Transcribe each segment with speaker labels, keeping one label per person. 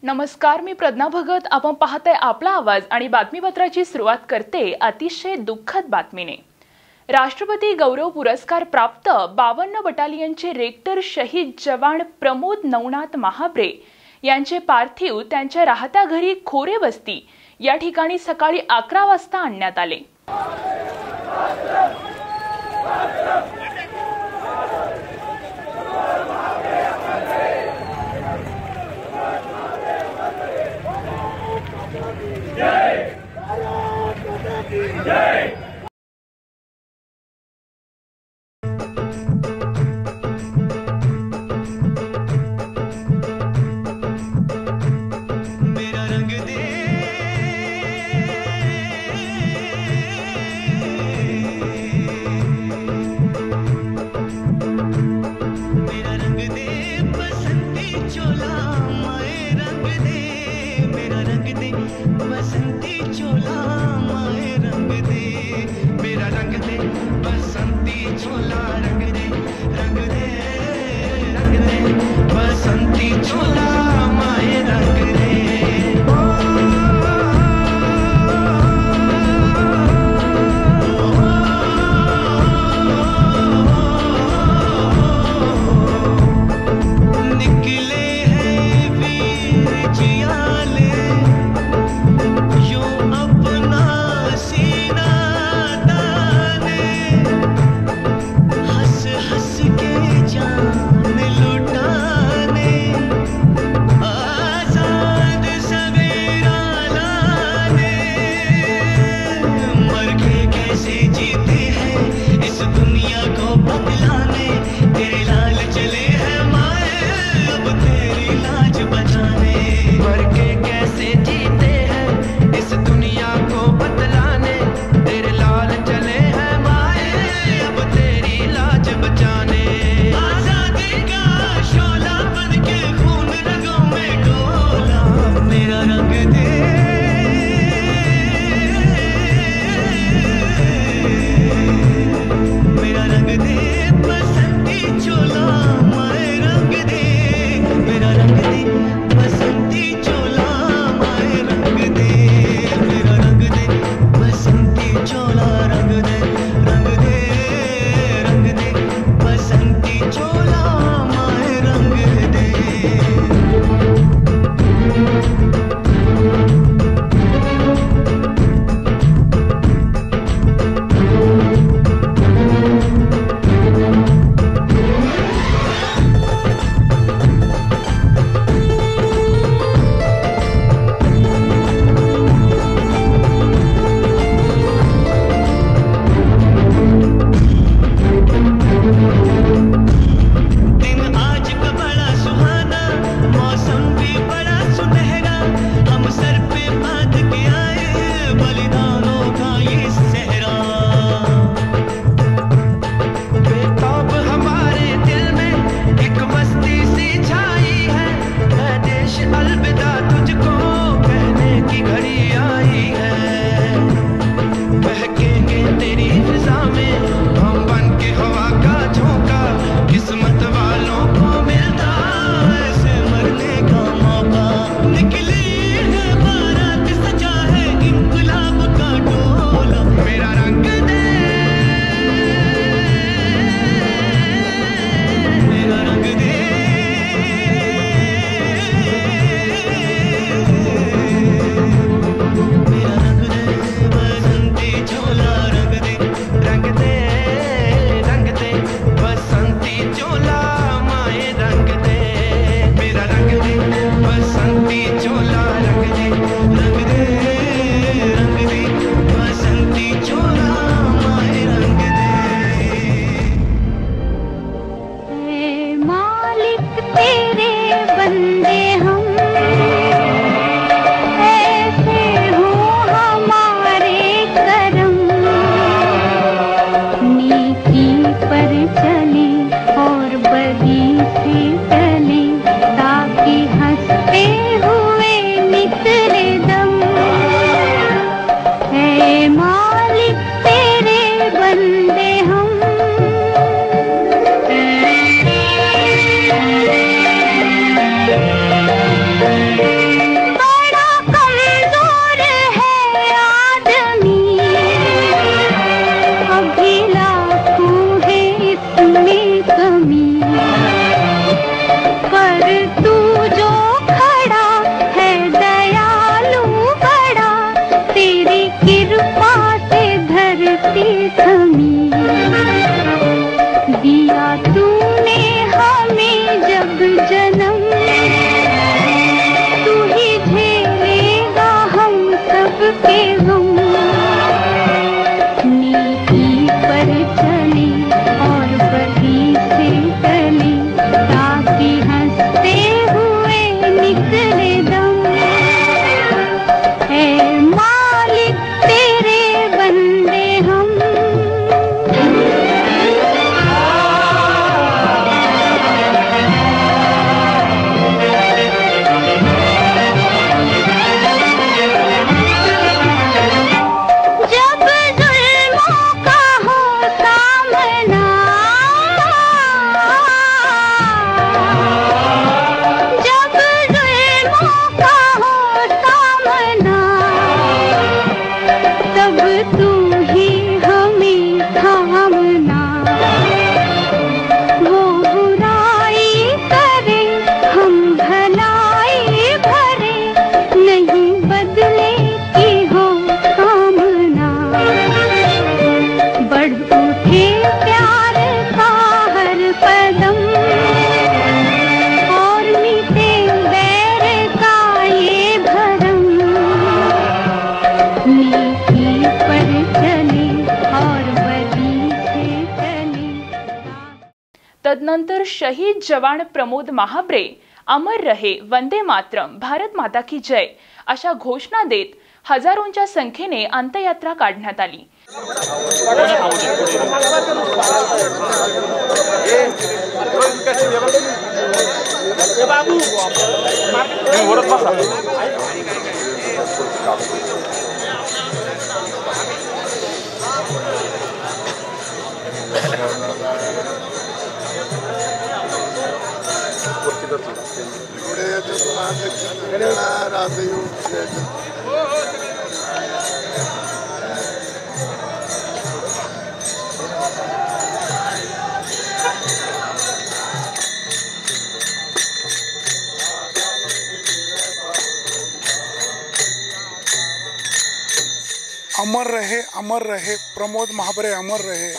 Speaker 1: नमस्कार, मी प्रज्ञा भगत. आपण पाहताय आपला आवाज आणि बातमीपत्राची सुरुवात करते अतिशय दुःखद बातमीने. राष्ट्रपती गौरव पुरस्कार प्राप्त 52 बटालियनचे रेक्टर शहीद जवान प्रमोद नवनाथ महाब्रे यांचे पार्थिव त्यांच्या राहत्या घरी खोरे वस्ती या ठिकाणी सकाळी 11 वाजता आणण्यात आले.
Speaker 2: सबके गम, नीति पर चले और बदी से टले, ताकि हंसते हुए निकले दम। है मालिक तेरे बंदे हम। जब जुल्मों का हो सामना, जब जुल्मों का हो सामना, तब तू ही हमें थामना। वो बुराई करे हम भलाई भरे, नहीं बदले की हो कामना। बढ़ उठे प्यार का हर कदम, और मिटे बैर का ये भरम। नीति पर चले और बदी से टले।
Speaker 1: तदनंतर शहीद जवान प्रमोद महाबरे अमर रहे, वंदे मातरम, भारत माता की जय अशा घोषणा देत हजारोंच्या संख्येने अंत्ययात्रा काढण्यात आली।
Speaker 3: अमर रहे प्रमोद महाबरे अमर रहे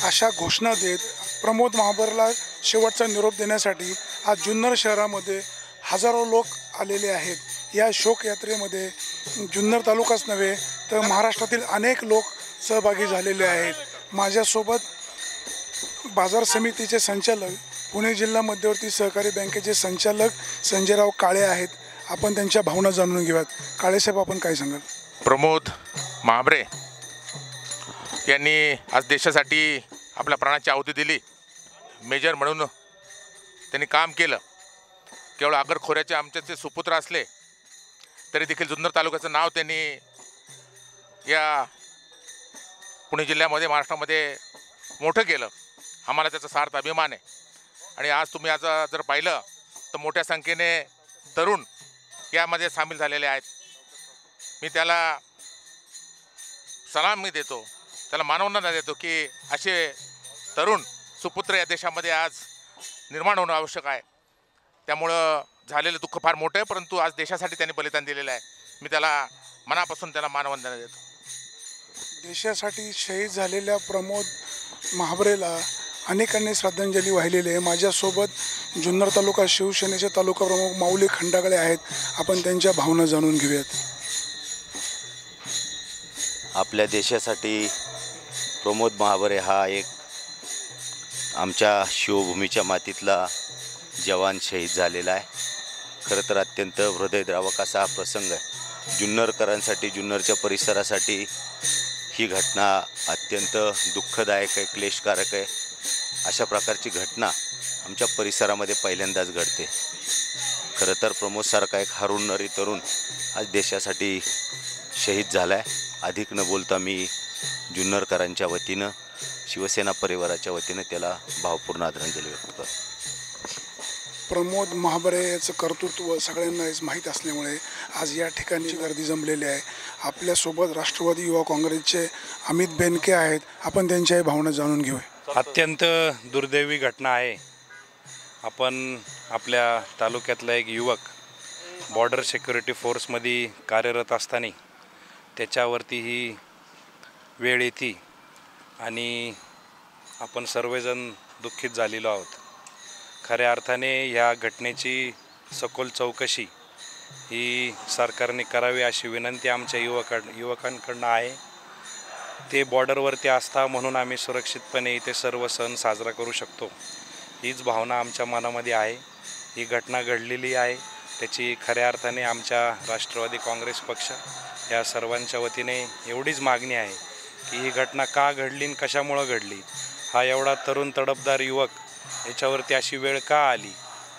Speaker 3: अशा घोषणा देत प्रमोद महाबरेला शेवटचा निरोप देण्यासाठी आज जुन्नर शहरामध्ये हजारो लोक आलेले आहेत। या शोक यात्रेमध्ये जुन्नर तालुकाच नव्हे तर महाराष्ट्रातील अनेक लोक सहभागी झालेले आहेत। माझ्यासोबत बाजार समितीचे संचालक, पुणे जिल्हा मध्यवर्ती सहकारी बँकेचे संचालक संजयराव काळे आहेत। आपण त्यांच्या भावना जाणून घेऊयात। काळे साहेब, आपण काय सांगाल?
Speaker 4: प्रमोद महाबरे यांनी आज देशासाठी आपल्या प्राणाची आहुती दिली। मेजर म्हणून त्यांनी काम केलं। केवळ आगर खोऱ्याचे आमचे ते सुपुत्र असले तरी देखील जुन्नर तालुक्याचं नाव त्यांनी या पुणे जिल्ह्यामध्ये, महाराष्ट्रामध्ये मोठं केलं। आम्हाला त्याचा सार्थ अभिमान आहे। आणि आज तुम्ही आज जर पाहिलं तर मोठ्या संख्येने तरुण यामध्ये सामील झालेले आहेत। मी त्याला सलाम देतो, त्याला मानवंदना देतो की असे तरुण सुपुत्र या देशामध्ये आज निर्माण होणं आवश्यक आहे। त्यामुळं झालेलं दुःख फार मोठं आहे, परंतु आज देशासाठी त्यांनी बलिदान दिलेलं आहे। मी त्याला मनापासून त्याला मानवंदना देतो।
Speaker 3: देशासाठी शहीद झालेल्या प्रमोद महाबरेला अनेकांनी श्रद्धांजली वाहिलेली आहे। माझ्यासोबत जुन्नर तालुका शिवसेनेचे तालुका प्रमुख माऊली खंडागळे आहेत। आपण त्यांच्या भावना जाणून घेऊयात।
Speaker 5: आपल्या देशासाठी प्रमोद महाबरे हा एक आमच्या शिवभूमीच्या मातीतला जवान शहीद झालेला आहे। खरं तर अत्यंत हृदयद्रावक असा हा प्रसंग आहे। जुन्नरकरांसाठी, जुन्नरच्या परिसरासाठी ही घटना अत्यंत दुःखदायक आहे, क्लेशकारक आहे। अशा प्रकारची घटना आमच्या परिसरामध्ये पहिल्यांदाच घडते। खरं तर प्रमोदसारखा एक हरुणरी तरुण आज देशासाठी शहीद झाला आहे। अधिक न बोलता मी जुन्नरकरांच्या वतीनं, शिवसेना परिवाराच्या वतीनं त्याला भावपूर्ण आदरांजली व्यक्त करतो।
Speaker 3: प्रमोद महाबरे याचं कर्तृत्व सगळ्यांनाच माहीत असल्यामुळे आज या ठिकाणची गर्दी जमलेली आहे। आपल्यासोबत राष्ट्रवादी युवा काँग्रेसचे अमित बेनके आहेत। आपण त्यांच्याही भावना जाणून घेऊया।
Speaker 6: अत्यंत दुर्दैवी घटना आहे। आपण आपल्या तालुक्यातला एक युवक बॉर्डर सिक्युरिटी फोर्समध्ये कार्यरत असताना त्याच्यावरती ही वेळ येते आणि आपण सर्वजण दुःखित झालेलो आहोत। खऱ्या अर्थाने ह्या घटनेची सखोल चौकशी ही सरकारने करावी अशी विनंती आमच्या युवकांकडनं आहे. ते बॉर्डरवरती असता म्हणून आम्ही सुरक्षितपणे इथे सर्व सण साजरा करू शकतो, हीच भावना आमच्या मनामध्ये आहे. ही घटना घडलेली आहे, त्याची खऱ्या अर्थाने आमच्या राष्ट्रवादी काँग्रेस पक्ष या सर्वांच्या वतीने एवढीच मागणी आहे की ही घटना का घडली आणि कशामुळं घडली, हा एवढा तरुण तडफदार युवक याच्यावरती अशी वेळ का आली,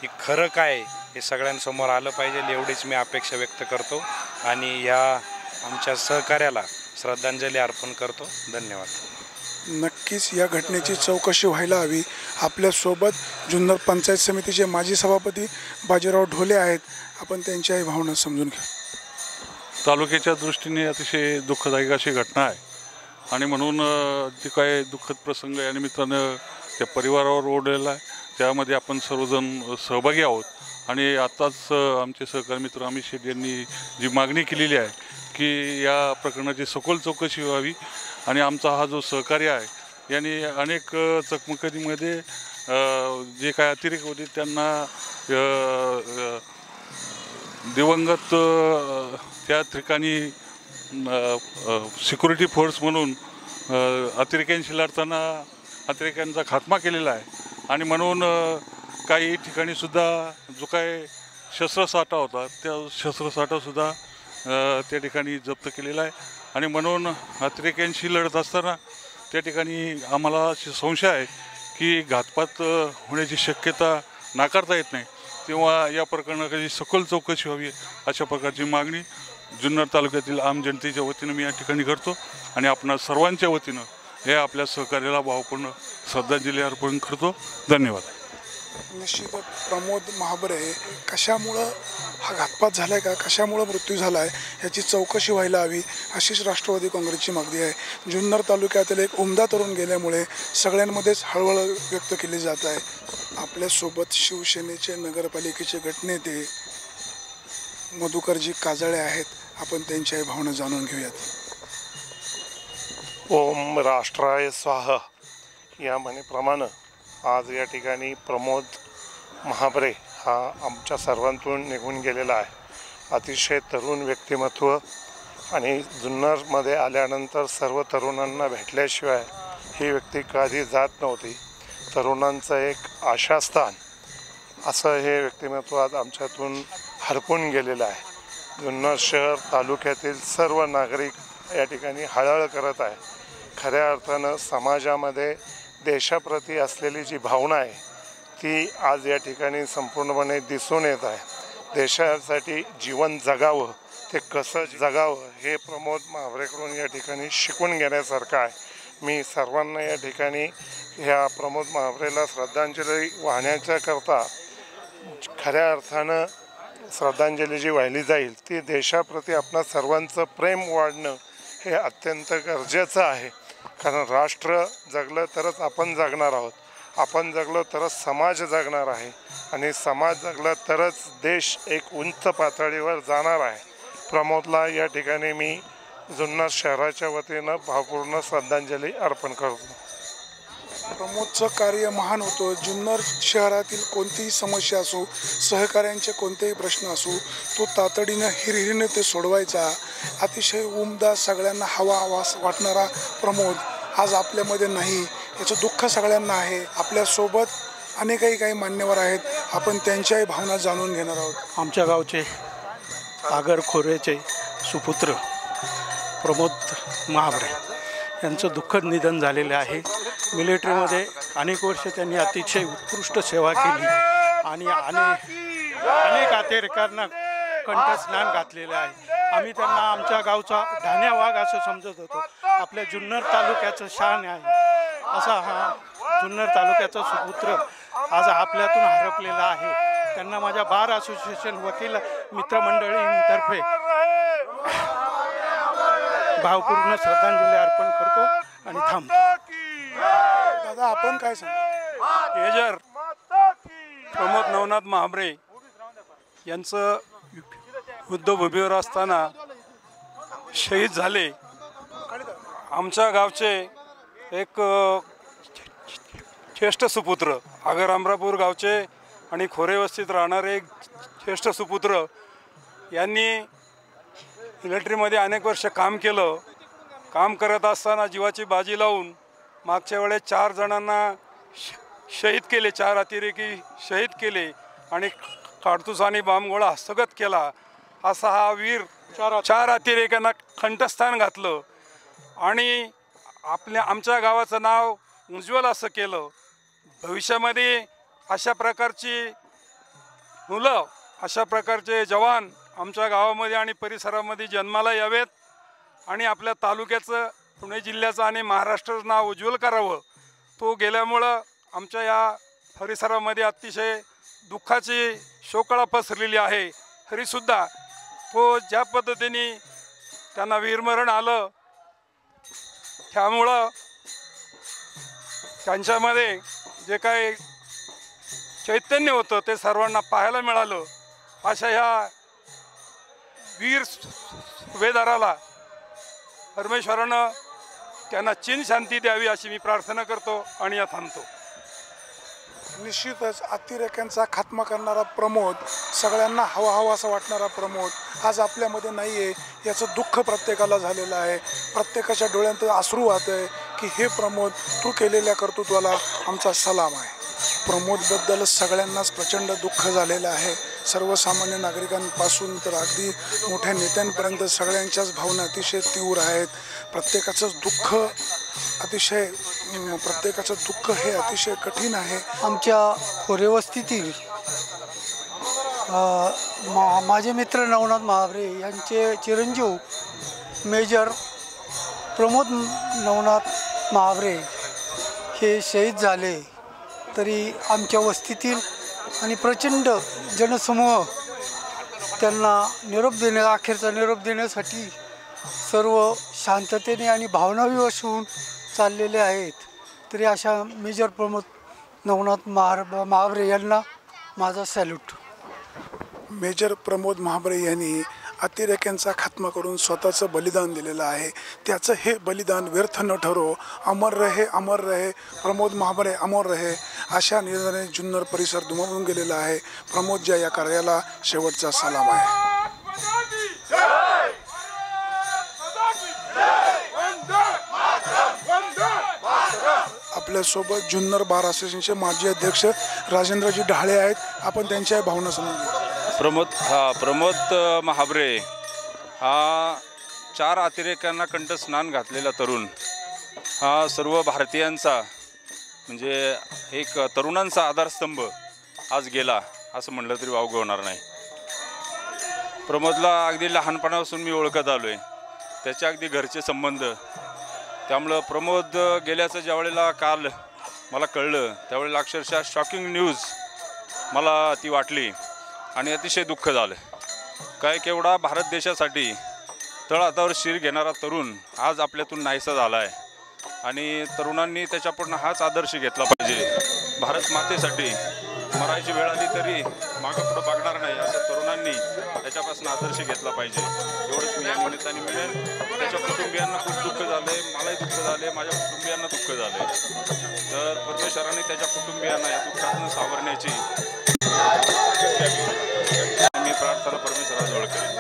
Speaker 6: ही खरं काय हे सगळ्यांसमोर आलं पाहिजे एवढीच मी अपेक्षा व्यक्त करतो आणि या आमच्या सहकार्याला श्रद्धांजली अर्पण करतो. धन्यवाद.
Speaker 3: नक्कीच या घटनेची चौकशी व्हायला हवी. आपल्यासोबत जुन्नर पंचायत समितीचे माजी सभापती बाजीराव ढोले आहेत. आपण त्यांच्याही भावना समजून घ्या.
Speaker 7: तालुक्याच्या दृष्टीने अतिशय दुःखदायक अशी घटना आहे आणि म्हणून ती काय दुःखद प्रसंग या निमित्तानं त्या परिवारावर ओढलेला आहे. त्यामध्ये आपण सर्वजण सहभागी आहोत आणि आत्ताच आमचे सहकारी मित्र अमित शेट्टी यांनी जी मागणी केलेली आहे की या प्रकरणाची सखोल चौकशी व्हावी आणि आमचा हा जो सहकारी आहे यांनी अनेक चकमकीमध्ये जे काय अतिरेक होते त्यांना दिवंगत त्या ठिकाणी सिक्युरिटी फोर्स म्हणून अतिरेक्यांशी लढताना अतिरेक्यांचा खात्मा केलेला आहे आणि म्हणून काही ठिकाणीसुद्धा जो काय शस्त्रसाठा होता त्या शस्त्रसाठासुद्धा त्या ठिकाणी जप्त केलेला आहे आणि म्हणून अतिरेक्यांशी लढत असताना त्या ठिकाणी आम्हाला संशय आहे की घातपात होण्याची शक्यता नाकारता येत नाही. तेव्हा या प्रकरणाची सखोल चौकशी व्हावी अशा प्रकारची मागणी जुन्नर तालुक्यातील आम जनतेच्या वतीनं मी या ठिकाणी करतो आणि आपणा सर्वांच्या वतीनं हे आपल्या सहकार्याला भावपूर्ण श्रद्धांजली अर्पण करतो. धन्यवाद.
Speaker 3: निश्चितच प्रमोद महाबरे कशामुळं हा घातपात झाला आहे का, कशामुळं मृत्यू झाला आहे याची चौकशी व्हायला हवी अशीच राष्ट्रवादी काँग्रेसची मागणी आहे. जुन्नर तालुक्यातील एक उमदा तरुण गेल्यामुळे सगळ्यांमध्येच हळहळ व्यक्त केली जात आहे. आपल्यासोबत शिवसेनेचे नगरपालिकेचे गटनेते मधुकरजी काजळे आहेत. आपण त्यांच्याही भावना जाणून घेऊयात.
Speaker 8: ओम राष्ट्राय स्वाहा या म्हणीप्रमाणे आज या ठिकाणी प्रमोद महाबरे हा आमच्या सर्वांतून निघून गेलेला आहे. अतिशय तरुण व्यक्तिमत्व आणि जुन्नरमध्ये आल्यानंतर सर्व तरुणांना भेटल्याशिवाय ही व्यक्ती कधी जात नव्हती. तरुणांचं एक आशास्थान असं हे व्यक्तिमत्व आज आमच्यातून हरपून गेलेलं आहे. जुन्नर शहर तालुक्यातील सर्व नागरिक या ठिकाणी हळहळ करत आहे. खऱ्या अर्थानं समाजामध्ये देशाप्रती असलेली जी भावना आहे ती आज या ठिकाणी संपूर्णपणे दिसून येत आहे. देशासाठी जीवन जगावं, ते कसं जगावं हे प्रमोद महाबरेकडून या ठिकाणी शिकून घेण्यासारखं आहे. मी सर्वांना या ठिकाणी ह्या प्रमोद महाबरेला श्रद्धांजली वाहण्याच्या करता खऱ्या अर्थानं श्रद्धांजली जी वाहिली जाईल ती देशाप्रती आपणा सर्वांचं प्रेम वाढणं हे अत्यंत गरजेचं आहे. कारण राष्ट्र जगलं तरच आपण जगणार आहोत, आपण जगलो तरच समाज जगणार आहे आणि समाज जगला तरच देश एक उंच पातळीवर जाणार आहे. प्रमोदला या ठिकाणी मी जुन्नर शहराच्या वतीनं भावपूर्ण श्रद्धांजली अर्पण करतो.
Speaker 3: प्रमोदचं कार्य महान होतं. जुन्नर शहरातील कोणतीही समस्या असो, सहकाऱ्यांचे कोणतेही प्रश्न असो, तो तातडीनं हिरहिरीने ते सोडवायचा. अतिशय उमदा सगळ्यांना हवा वाटणारा प्रमोद आज आपल्यामध्ये नाही, याचं दुःख सगळ्यांना आहे. आपल्यासोबत अनेकही काही मान्यवर आहेत. आपण त्यांच्याही भावना जाणून घेणार आहोत.
Speaker 9: आमच्या गावचे आगर खोरेचे सुपुत्र प्रमोद महाबरे यांचं दुःखद निधन झालेलं आहे. मिलिटरीमध्ये अनेक वर्ष त्यांनी अतिशय उत्कृष्ट सेवा केली आणि अनेक अतिरेक्यांना कंठस्नान घातलेलं आहे. आम्ही त्यांना आमच्या गावचा ढाण्या वाघ असं समजत होतो. आपल्या जुन्नर तालुक्याचं शान आहे असा हा जुन्नर तालुक्याचा सुपुत्र आज आपल्यातून हरपलेला आहे. त्यांना माझ्या बार असोसिएशन वकील मित्रमंडळींतर्फे भावपूर्ण श्रद्धांजली अर्पण करतो आणि थांबतो.
Speaker 3: दादा, आपण काय सांगा?
Speaker 10: मेजर प्रमोद नवनाथ महाबरे यांचं युद्धभूमीवर असताना शहीद झाले. आमच्या गावचे एक ज्येष्ठ सुपुत्र, आगर अमरापूर गावचे आणि खोरे वस्तीत राहणारे एक ज्येष्ठ सुपुत्र यांनी मिलिटरीमध्ये अनेक वर्ष काम केलं. काम करत असताना जीवाची बाजी लावून मागच्या वेळेस 4 जणांना शहीद केले, 4 अतिरेकी शहीद केले आणि काडतूस आणि बांबगोळा हस्तगत केला. असा हा वीर 4 अतिरेक्यांना कंठस्थान घातलं आणि आमच्या गावाचं नाव उज्ज्वल असं केलं. भविष्यामध्ये अशा प्रकारची मुलं, अशा प्रकारचे जवान आमच्या गावामध्ये आणि परिसरामध्ये जन्माला यावेत आणि आपल्या तालुक्याचं, पुणे जिल्ह्याचं आणि महाराष्ट्राचं नाव उज्ज्वल करावं. तो गेल्यामुळं आमच्या या परिसरामध्ये अतिशय दुःखाची शोकळा पसरलेली आहे. तरीसुद्धा तो ज्या पद्धतीने त्यांना वीरमरण आलं, त्यामुळं त्यांच्यामध्ये जे काही चैतन्य होतं ते सर्वांना पाहायला मिळालं. अशा ह्या वीर सुभेदाराला परमेश्वरानं त्यांना चिन शांती द्यावी अशी मी प्रार्थना करतो आणि या थांबतो.
Speaker 3: निश्चितच अतिरेक्यांचा खात्मा करणारा प्रमोद, सगळ्यांना हवा असं वाटणारा प्रमोद आज आपल्यामध्ये नाही आहे. याचं दुःख प्रत्येकाला झालेलं आहे. प्रत्येकाच्या डोळ्यात अश्रू वाहत आहे की हे प्रमोद, तू केलेल्या कर्तृत्वाला आमचा सलाम आहे. प्रमोदबद्दल सगळ्यांनाच प्रचंड दुःख झालेलं आहे. सर्वसामान्य नागरिकांपासून तर अगदी मोठ्या नेत्यांपर्यंत सगळ्यांच्याच भावना अतिशय तीव्र आहेत. प्रत्येकाचं दुःख हे अतिशय कठीण आहे.
Speaker 9: आमच्या खोरेवस्तीतील माझे मित्र नवनाथ महाबरे यांचे चिरंजीव मेजर प्रमोद नवनाथ महाबरे हे शहीद झाले. तरी आमच्या वस्तीतील आणि प्रचंड जनसमूह त्यांना अखेरचा निरोप देण्यासाठी सर्व शांततेने आणि भावनाविवश होऊन चाललेले आहेत. तरी अशा मेजर प्रमोद नवनाथ महाबरे यांना माझा सॅल्यूट.
Speaker 3: मेजर प्रमोद महाबरे यांनी अतिरेक्यांचा खात्मा करून स्वतःचं बलिदान दिलेलं आहे. त्याचं हे बलिदान व्यर्थ न ठरो. अमर रहे, अमर रहे, प्रमोद महाबरे अमर रहे, अशा निनादाने जुन्नर परिसर दुमडून गेलेला आहे. प्रमोदच्या या कार्याला शेवटचा सलाम आहे. आपल्यासोबत जुन्नर बार असोसिएशनचे माजी अध्यक्ष राजेंद्रजी ढाळे आहेत. आपण त्यांच्या भावना समजून घेऊ.
Speaker 6: प्रमोद महाबरे हा 4 अतिरेक्यांना कंठस्नान घातलेला तरुण, हा सर्व भारतीयांचा म्हणजे एक तरुणांचा आधारस्तंभ आज गेला असं म्हटलं तरी वावगं होणार नाही. प्रमोदला अगदी लहानपणापासून मी ओळखत आलो आहे, त्याचे अगदी घरचे संबंध. त्यामुळं प्रमोद गेल्याचं ज्यावेळेला काल मला कळलं त्यावेळेला अक्षरशः शॉकिंग न्यूज मला ती वाटली आणि अतिशय दुःख झालं. काय केवढा भारत देशासाठी तळहातावर शिर घेणारा तरुण आज आपल्यातून नाहीसा झाला आहे आणि तरुणांनी त्याच्याकडून हाच आदर्श घेतला पाहिजे. भारत मातेसाठी मरायची वेळ आली तरी मागं पुढं बघणार नाही असं तरुणांनी त्याच्यापासून आदर्श घेतला पाहिजे. एवढंच मी या निमित्ताने मिळेल. त्याच्या कुटुंबियांना खूप दुःख झालं आहे, मलाही दुःख झालं आहे, माझ्या कुटुंबियांना दुःख झालं आहे. तर परमेश्वराने त्याच्या कुटुंबियांना या दुःखातून सावरण्याची मी प्रार्थना परमेश्वराजवळ करेन.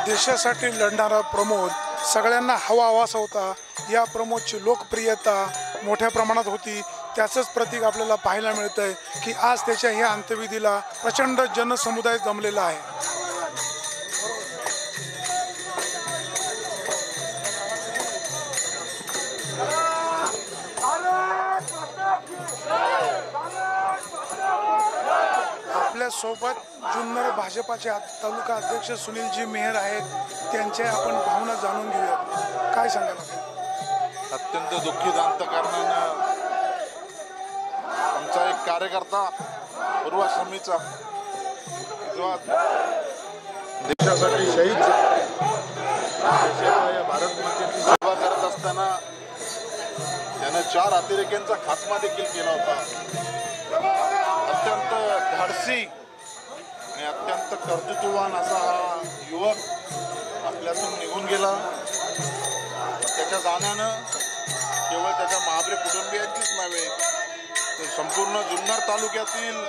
Speaker 3: देशासाठी लढणारा प्रमोद सगळ्यांना हवासा होता. या प्रमोदची लोकप्रियता मोठ्या प्रमाणात होती. त्याचंच प्रतीक आपल्याला पाहायला मिळतं आहे की आज त्याच्या ह्या अंत्यविधीला प्रचंड जनसमुदाय जमलेला आहे. आपल्यासोबत जुन्नर भाजपाचे तालुका अध्यक्ष सुनीलजी मेहर आहेत. त्यांच्या आपण भावना जाणून घेऊयात. काय सांगाल?
Speaker 11: अत्यंत दुःखित अंतःकरणानं आमचा एक कार्यकर्ता पूर्वाश्रमीचा जो देशासाठी शहीद देशाच्या भारत मातेची सेवा करत असताना त्यानं 4 अतिरेक्यांचा खात्मा देखील केला होता. अत्यंत धाडसी आणि अत्यंत कर्तृत्ववान असा हा युवक आपल्यातून निघून गेला. त्याच्या जाण्यानं केवळ त्याच्या महाबरे कुटुंबियांचीच नव्हे तर संपूर्ण जुन्नर तालुक्यातील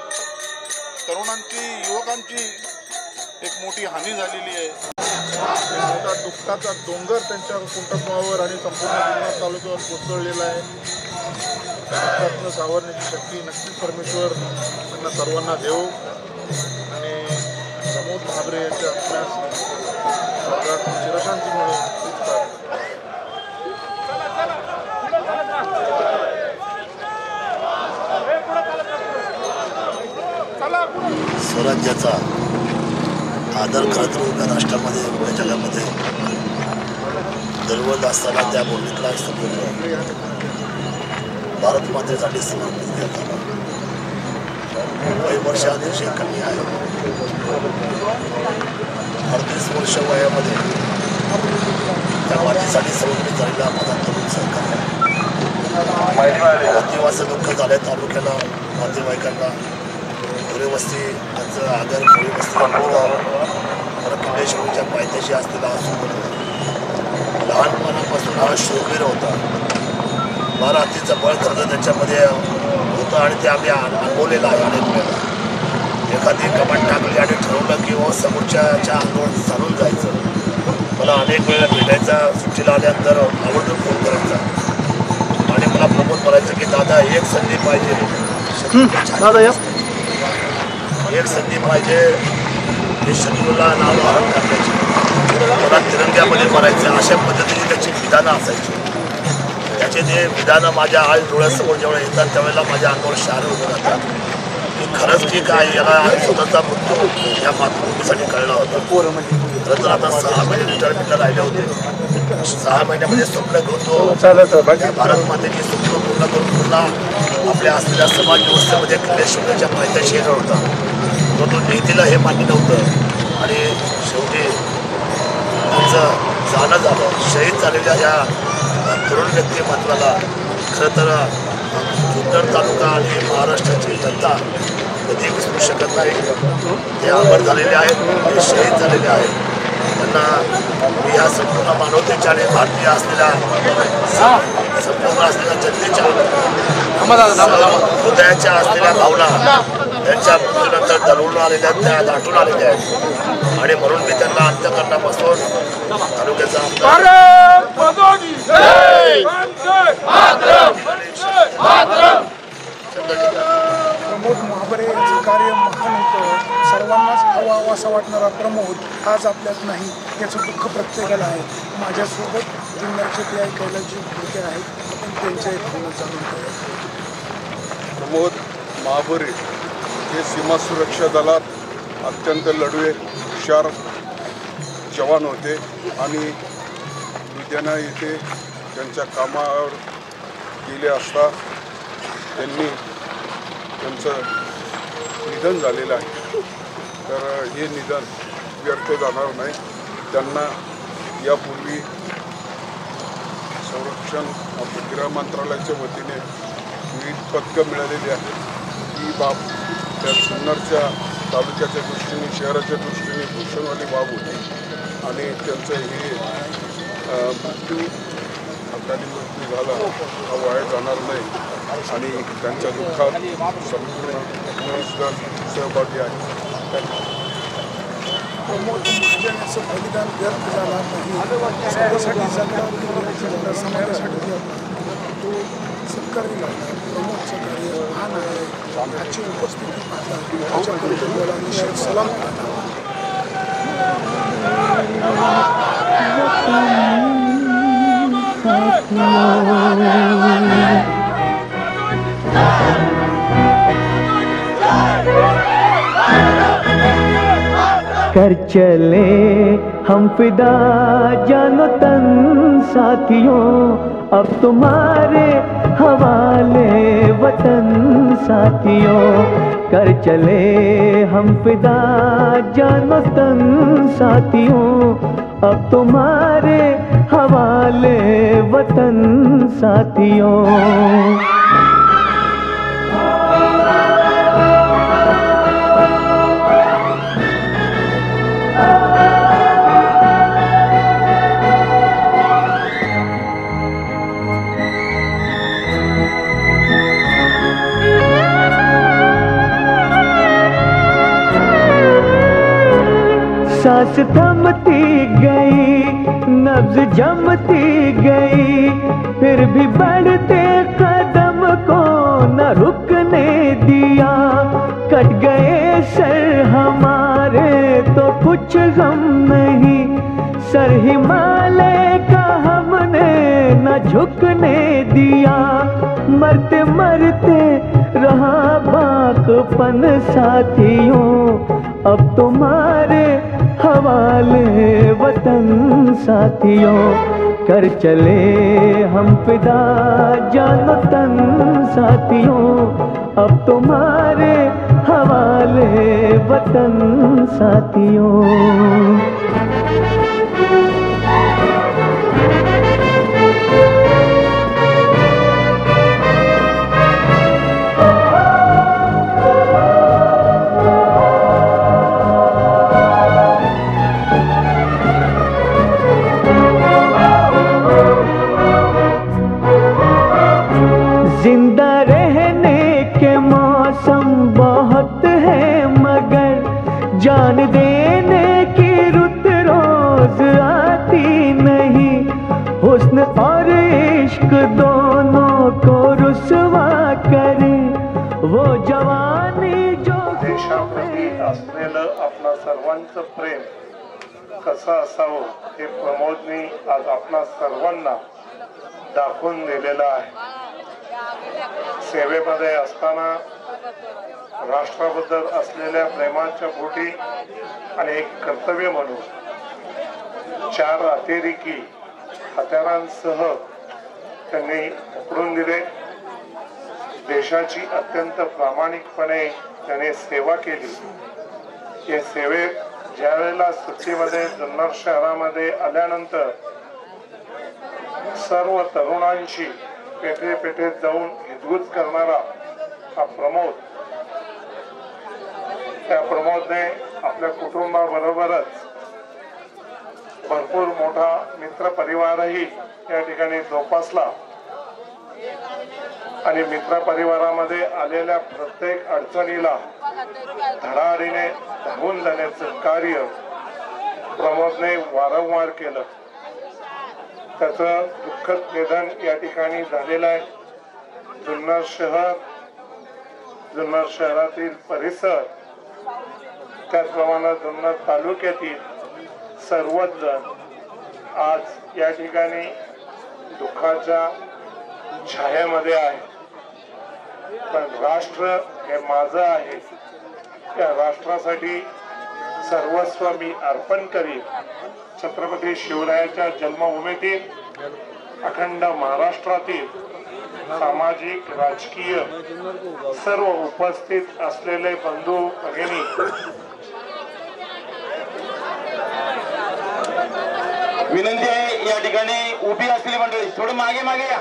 Speaker 11: तरुणांची, युवकांची एक मोठी हानी झालेली आहे. मोठा दुःखाचा डोंगर त्यांच्या कुटुंबावर आणि संपूर्ण जुन्नर तालुक्यावर कोसळलेला आहे. दुःखातनं सावरण्याची शक्ती नक्कीच परमेश्वर त्यांना सर्वांना देव आणि प्रमोद महाबरे यांच्या आत्म्यास चिरशांती मिळो हीच प्रार्थना.
Speaker 12: स्वराज्याचा आदर करत उभ्या राष्ट्रामध्ये उभ्या जगामध्ये दरवळ असताना त्या भूमीतला संपूर्ण भारत मातेसाठी समर्पित करताना वय वर्ष अतिशय कमी आहे. 38 वर्ष वयामध्ये त्या मातीसाठी समर्पित झालेला माझा तरुण सहकारी आदिवासी दुःख झाले. तालुक्याला नातेवाईकांना वस्ती त्यांचं आगर खोळी वस्ती परत पुण्यश्वरीच्या पायथ्याशी असलेला असून लहानपणापासून हा शूरवीर होता. 12 हातीचं बळ कर्ज त्याच्यामध्ये होतं आणि ते आम्ही अनुभवलेलं आहे अनेक वेळेला. एखादी कमांड टाकली आणि ठरवलं की समोरच्याच्या अंगावर चालून जायचं. मला अनेक वेळेला भेटायचा, सुट्टीला आल्यानंतर आवर्जून फोन करायचा आणि मला प्रमोद म्हणायचं की दादा एक संधी पाहिजे, एक संधी पाहिजे हे शत्रूला नाव धारण करण्याची, मला तिरंग्यामध्ये मारायचं, अशा पद्धतीने त्याची विधानं असायची. त्याचे ते विधानं माझ्या आज डोळ्यासमोर जेव्हा येतात त्यावेळेला माझ्या अंगावर शहारे उभं राहतात की खरंच की काय याला स्वतःचा मृत्यू या मातृभूमीसाठी कळला होता. खरं तर आता 6 महिने रिटायरमेंटला राहिले होते. 6 महिन्यामध्ये स्वप्न करतो भारत मातेची स्वप्न पूर्ण करून पुन्हा आपल्या असलेल्या समाज व्यवस्थेमध्ये किल्ले शिवण्याच्या पायथ्याशी येणार होता. तो नेतीला हे मान्य नव्हतं आणि शेवटी त्यांचं जाणं झालं. शहीद झालेल्या या तरुण व्यक्तिमत्वाला खरं तर जुन्नर तालुका आणि महाराष्ट्राची जनता कधी विसरू शकत नाही. ते अमर झालेले आहेत, ते शहीद झालेले आहेत. त्यांना मी या संपूर्ण मानवतेच्या आणि भारतीय असलेल्या संपूर्ण असलेल्या जनतेच्या हृदयाच्या असलेल्या भावना त्यांच्या मृत्यूनंतर दलवून आलेल्या त्या दाटून आलेल्या आहेत आणि म्हणून मी त्यांना अंतःकरणापासून तालुक्याचा
Speaker 3: प्रमोद महाबरे यांचं कार्य महान होतं. सर्वांनाच हवा असं वाटणारा प्रमोद आज आपल्यात नाही याचं दुःख प्रत्येकाला आहे. माझ्यासोबत जुन्नरचे ते ऐकायला जे पुढे आहेत आपण त्यांच्या इथून जाणून घेऊया.
Speaker 11: प्रमोद महाबरे हे सीमा सुरक्षा दलात अत्यंत लढवे हुशार जवान होते आणि लुधियाना येथे त्यांच्या कामावर गेले असता त्यांनी त्यांचं निधन झालेलं आहे. तर हे निधन व्यर्थ जाणार नाही. त्यांना यापूर्वी संरक्षण गृह मंत्रालयाच्या वतीने विविध पदकं मिळालेली आहेत. ही बाब त्या जुन्नरच्या तालुक्याच्या दृष्टीने शहराच्या दृष्टीने भूषणवाली बाब होती आणि त्यांचं हे अकाली मृत्यू झाला हा वाया जाणार नाही आणि त्यांच्या दुःखात संपूर्ण सहभागी आहे.
Speaker 3: प्रमोद महाजनाचं बलिदान व्यर्थ झाला नाही. स्वतःसाठी जगला, समाजासाठी जगला. तो सत्कारही लागला. प्रमोदचं कार्य महान आहे. आजची उपस्थिती पाहता त्याच्या कुटुंबाला निश्चित सलाम करता.
Speaker 13: कर चले हम फिदा जानो तन साथियों, अब तुम्हारे हवाले वतन साथियों। कर चले हम फिदा जानो तन साथियों, अब तुम्हारे हवाले वतन साथियों। सांस थमती गई, नब्ज जमती गई, फिर भी बढ़ते कदम को न रुकने दिया। कट गए सर हमारे तो कुछ गम नहीं, सर हिमालय का हमने न झुकने दिया। मरते मरते रहा बाकपन साथियों, अब तुम्हारे हवाले वतन साथियों। कर चले हम फिदा जानो तन साथियों, अब तुम्हारे हवाले वतन साथियों। जिंदा रहने के मौसम बहुत है, मगर जान देने की रुत रोज आती नहीं। हुस्न और इश्क दोनों को रुसवा करे वो जवानी जो
Speaker 8: देशाप्रती असलेलं आपणा सर्वांचं प्रेम कसं असावं हे प्रमोदने आज आपणा सर्वांना दाखवून दिलेलं आहे। सेवेमध्ये असताना राष्ट्राबद्दल असलेल्या प्रेमाच्या पोटी आणि एक कर्तव्य म्हणून 4 अतिरेकी हत्यारांसह त्यांनी पकडून दिले। देशाची अत्यंत प्रामाणिकपणे त्याने सेवा केली। या सेवेत ज्यावेळेला सुट्टीमध्ये जुन्नर शहरामध्ये आल्यानंतर सर्व तरुणांशी पेठे पेठेत जाऊन हितगुज करणारा हा प्रमोद, त्या प्रमोदने आपल्या कुटुंबाबरोबरच भरपूर मोठा मित्र परिवारही या ठिकाणी जोपासला आणि मित्र परिवारामध्ये आलेल्या प्रत्येक अडचणीला धडाडीने धावून जाण्याचं कार्य प्रमोदने वारंवार केलं। त्याचं दुःखद निधन या ठिकाणी झालेलं आहे। जुन्नर शहरातील परिसर, त्याचप्रमाणे जुन्नर तालुक्यातील सर्वच जण आज या ठिकाणी दुःखाच्या छायेमध्ये आहे। पण राष्ट्र हे माझं आहे, त्या राष्ट्रासाठी सर्वस्व मी अर्पण करीन। छत्रपती शिवरायाच्या जन्मभूमीतील अखंड महाराष्ट्रातील सामाजिक राजकीय सर्व उपस्थित असलेले बंधू भगिनी,
Speaker 14: विनंती आहे या ठिकाणी उभी असलेली मंडळी थोडं मागे मागे या,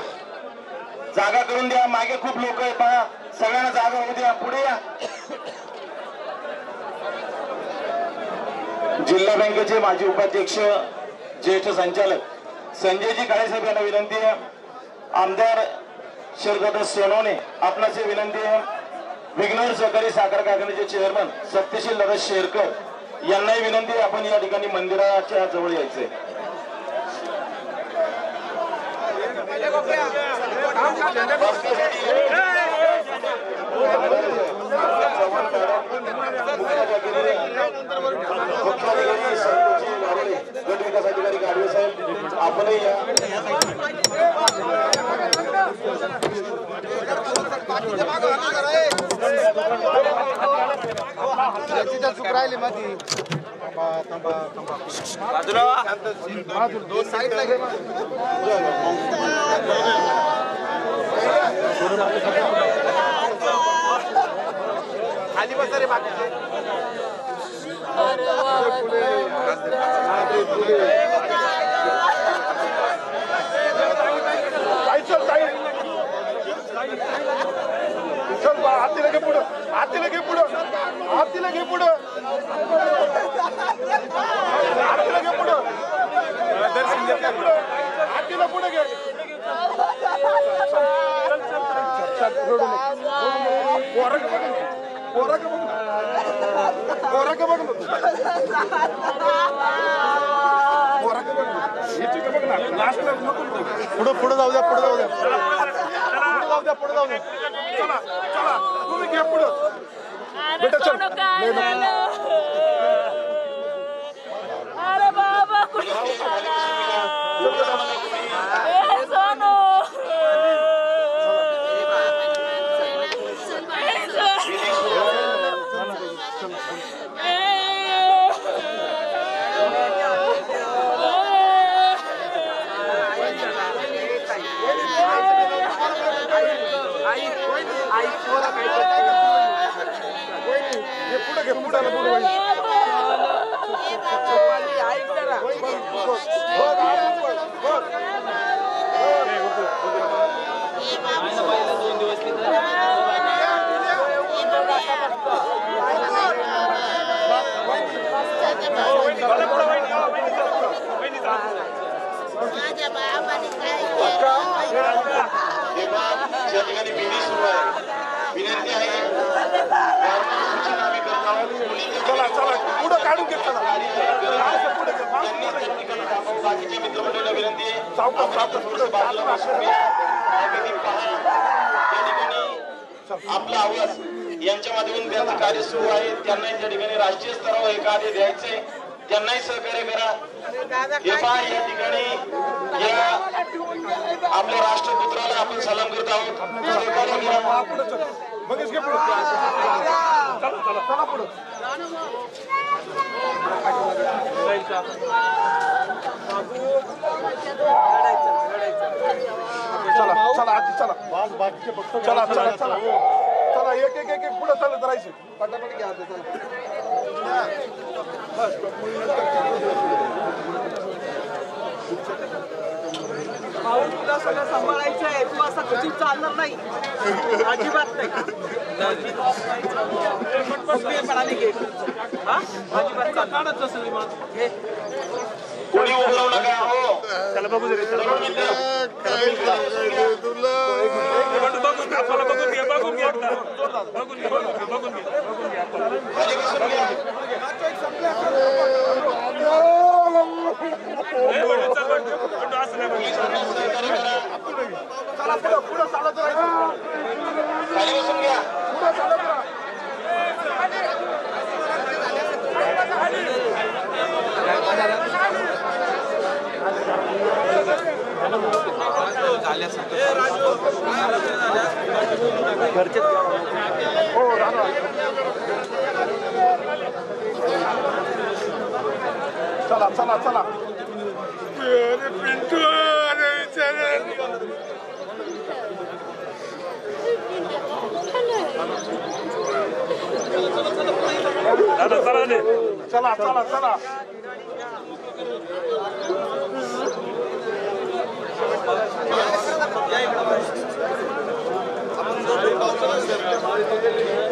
Speaker 14: जागा करून द्या। मागे खूप लोक आहेत पहा, सगळ्यांना जागा होऊ द्या, पुढे या। जिल्हा बँकेचे माजी उपाध्यक्ष ज्येष्ठ संचालक संजयजी काळे साहेब यांना विनंती आहे। आमदार शरद सोनवणे आपणाचे विनंती आहे। विघ्नर सहकारी साखर कारखान्याचे चेअरमन सत्यशील नरेश शेरकर यांनाही विनंती आहे, आपण या ठिकाणी मंदिराच्या जवळ यायचंय। गट विकास अधिकारी गाडवे साहेब आपणही या।
Speaker 15: राहिली माती दोन साईडला घे। खाली बस रे बाकी चल हाती लगे पुढं, हाती लगे पुढं, हाती लगे पुढं, हाती लगे पुढं, हातीला पुढे घे। पोरा का बघ ना, पोरा का बघ ना, पोरा का बघ ना, याची का बघ ना, लास्टला नको पुढे जाऊ द्या, पुढे जाऊ द्या, पुढे जाऊ द्या, पुढे जाऊ द्या. चला चला तुम्ही घ्या पुढे बेटा. चल
Speaker 2: अरे बाबा कुठे सोनू
Speaker 14: या ठिकाणी विधी सुरू आहे. विनंती आहे सूचना आम्ही करत आहोत.
Speaker 15: चला चला पुढे काढून घेतला
Speaker 14: बाकीच्या मित्रमंडळीला विनंती आहे आपला आवाज यांच्या माध्यमातून त्यांचं कार्य सुरू आहे. त्यांनाही त्या ठिकाणी राष्ट्रीय स्तरावर हे कार्य द्यायचंय. त्यांनाही सहकार्य करा. हे पहा या ठिकाणी या आपल्या राष्ट्रपुत्राला आपण सलाम करत आहोत. सहकार्य करा.
Speaker 15: मगच घे पुढे. चला चला चला पुढे. चला चला आजी चला चला चला चला चला एक एक एक पुढे चालत राहायचं. पटापट घ्या आता.
Speaker 16: भाऊ तुला सगळं सांभाळायचं आहे. तू असं कधी चालणार नाही, अजिबात नाही. अजिबात काढत असेल
Speaker 14: कोणी उभं नका. हो
Speaker 15: त्याला बघू दे. चला पुढे पुढे चालत राहायचं.
Speaker 14: खाली बसून घ्या.
Speaker 15: पुढे चालत राहा. हो राणा चला चला चला. अरे पिंटू अरे चला चला चला.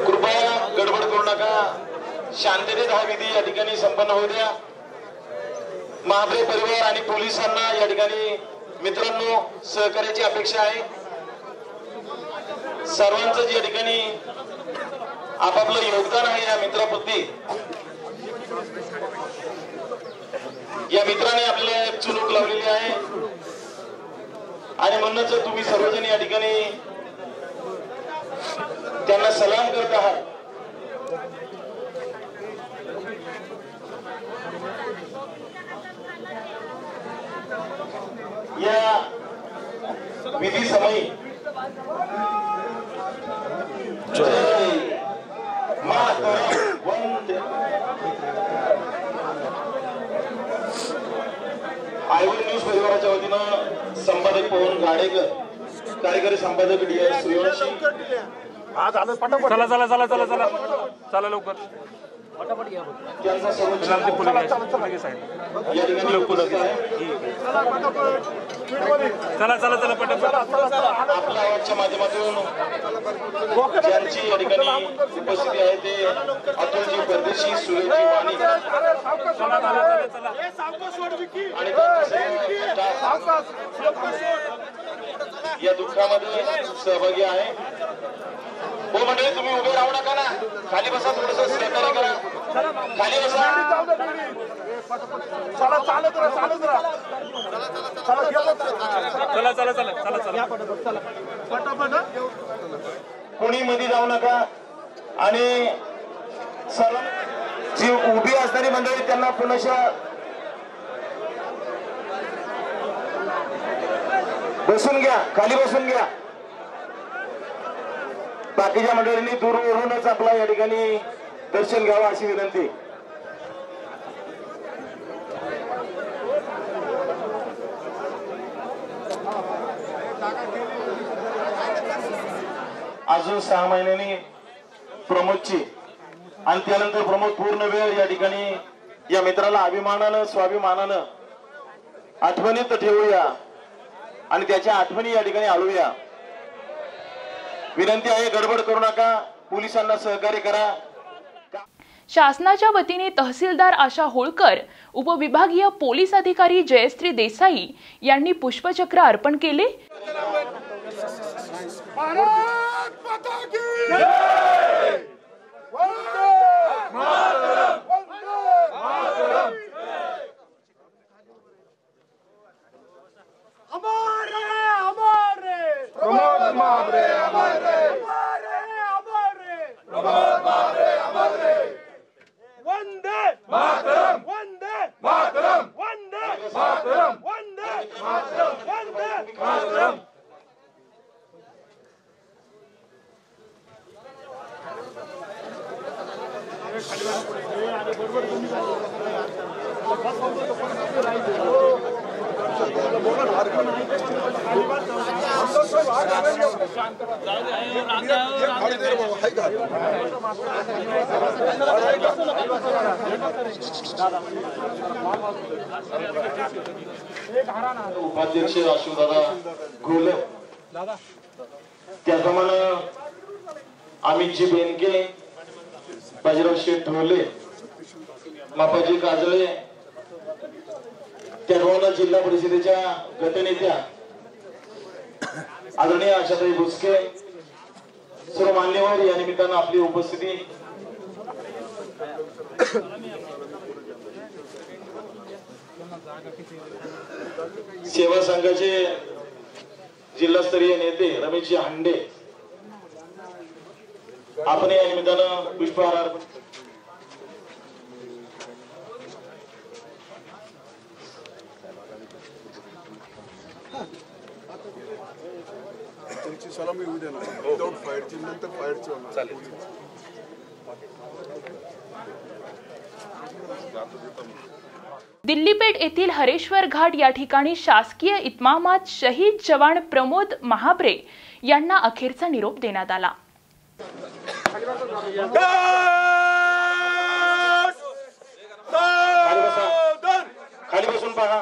Speaker 14: कृपया गडबड करू नका. शांततेत हा विधी या ठिकाणी संपन्न होऊ द्या. महाबरे परिवार आणि पोलिसांना या ठिकाणी मित्रांनो सहकार्याची अपेक्षा आहे. सर्वांचं या ठिकाणी आपापलं योगदान आहे या मित्राप्रती. या मित्राने आपल्याला एक चुणूक लावलेली आहे आणि म्हणूनच तुम्ही सर्वजण या ठिकाणी त्यांना सलाम करत आहात. या विधी समयी आयवन न्यूज परिवाराच्या वतीनं संपादक पवन गाडेकर, कार्यकारी संपादक डी.आर. सूर्यवंशी.
Speaker 15: चला चला चला चला चला चला लवकर.
Speaker 14: त्यांचा सर्वोच्च या ठिकाणी उपस्थित आहे.
Speaker 15: चला चला चला पटापट.
Speaker 14: आपल्या आवाजच्या माध्यमातून ज्यांची या ठिकाणी उपस्थिती आहे ते अतुलजी परदेशी, सुरेशजी वाणी आणि या दुःखामध्ये सहभागी आहे. हो मंडळी तुम्ही उभे राहू नका ना, खाली बसा, थोडस सहकार्य करा, खाली बसा.
Speaker 15: चला चालत राहा, चालत राहा. चला चला चला चला चला पटापट.
Speaker 14: कोणी मध्ये जाऊ नका आणि सर्व जी उभी असणारी मंडळी त्यांना पुन्हा बसून घ्या, खाली बसून घ्या. बाकीच्या मंडळींनी दूरवरूनच आपला या ठिकाणी दर्शन घ्यावं अशी विनंती. अजून 6 महिन्यांनी प्रमोदची आणि त्यानंतर प्रमोद पूर्ण वेळ या ठिकाणी या मित्राला अभिमानानं स्वाभिमानानं आठवणीत ठेवूया आणि त्याच्या आठवणी या ठिकाणी आळूया. विनंती आहे, गडबड करू नका, पोलिसांना सहकार्य करा.
Speaker 1: शासनाच्या वतीने तहसीलदार आशा होळकर, उपविभागीय पोलीस अधिकारी जयश्री देसाई यांनी पुष्पचक्र अर्पण केले.
Speaker 15: प्रमोद महाबरे हमारे, प्रमोद महाबरे हमारे. वंदे मातरम, वंदे मातरम, वंदे मातरम, वंदे मातरम, वंदे मातरम.
Speaker 14: उपाध्यक्ष अशोकदादा घोले, त्याप्रमाणे अमितजी बेनके, बाजीराव शेठ ढोले, मापाजी काजळे, त्याप्रमाणे जिल्हा परिषदेच्या गटनेत्या आदरणीय आशाताई भुसके, सर्व मान्यवर या निमित्तानं आपली उपस्थिती. सेवा संघाचे जिल्हास्तरीय नेते रमेशजी हांडे, आपण या निमित्तानं पुष्पहार अर्पण.
Speaker 11: त्यांची सलामी होऊ द्या ना, विदाउट फायरची, नंतर फायरची होणार. चालेल.
Speaker 1: दिल्लीपेठ येथील हरेश्वर घाट या ठिकाणी शासकीय इतमामात शहीद जवान प्रमोद महाबरे यांना अखेरचा निरोप देण्यात आला.
Speaker 14: खाली बसून पहा.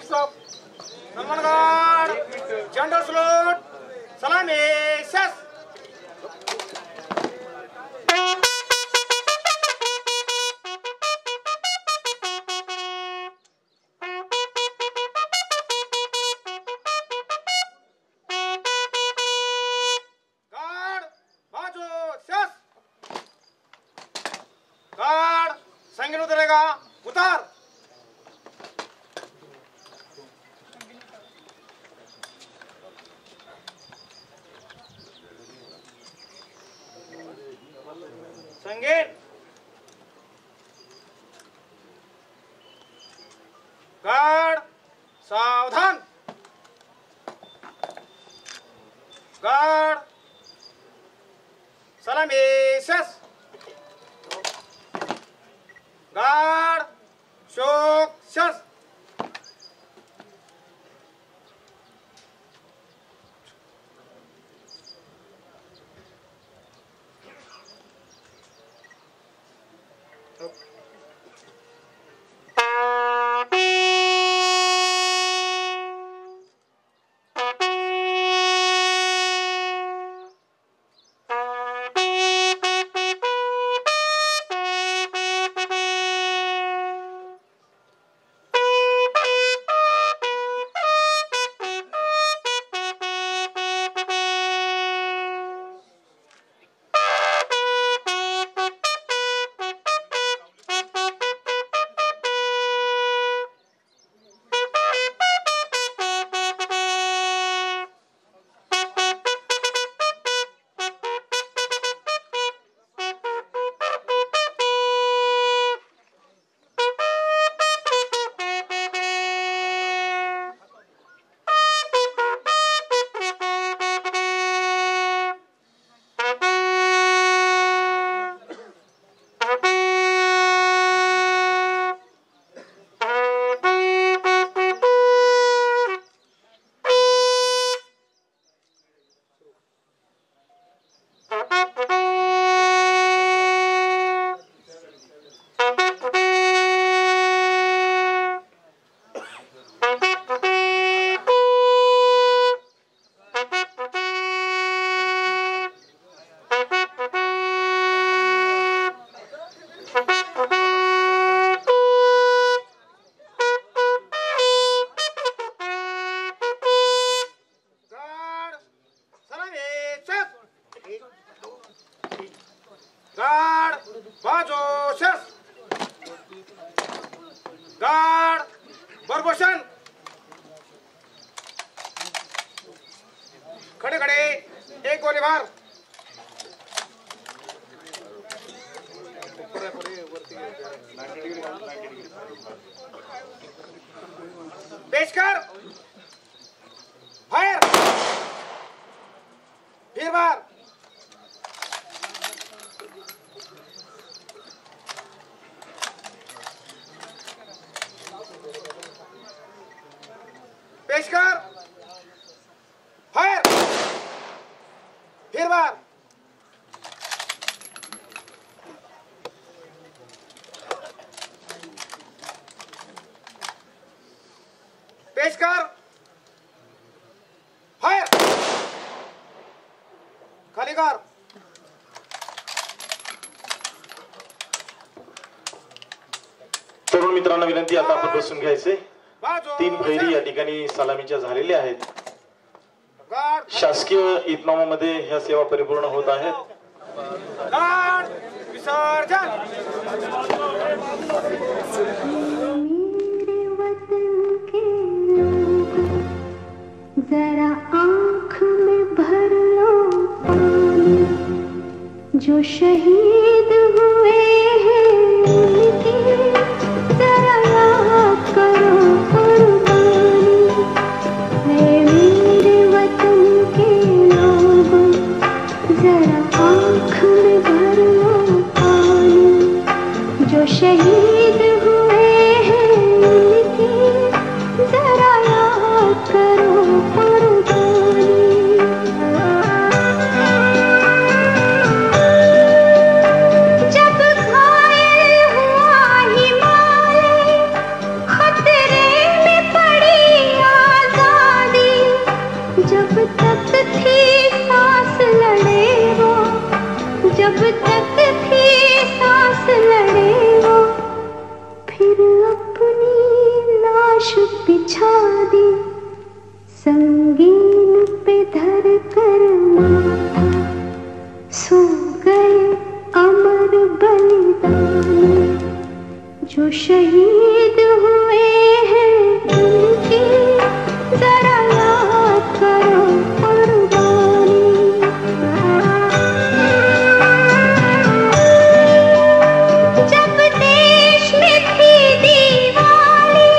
Speaker 17: Stop Salman guard general slot सलामी शस गार्ड बाजू शस गार्ड संगीन उतरेगा उतार संगीन गार्ड सावधान गार्ड सलामी शस गार्ड शोक शस गार्ड बाजू शस गार्ड बरबोशन खड़े खड़े एक गोलीबार पेशकर फायर फिर बार पेशकर फायर फिर बार पेशकर फायर खाली कर
Speaker 14: तरुण मित्रांना विनंती आता आपण बसून घ्यायचे 3 फैरी या ठिकाणी सलामीच्या झालेल्या आहेत शासकीय इतमामामध्ये ह्या सेवा परिपूर्ण होत आहेत
Speaker 17: विसर्जन
Speaker 2: जरा आँख में भर लो पानी जो शहीद हुए हैं उनकी जरा याद करो कुर्बानी है मेरे वतन के लोगों जरा आँख में भर लो पानी जो शहीद हुए हैं उनकी जरा याद करो कुर्बानी बिछा दी संगीन पे धर कर माथा, सो गए अमर बलिदानी जो शहीद हुए हैं उनकी जरा याद करो कुर्बानी। जब देश में थी दीवाली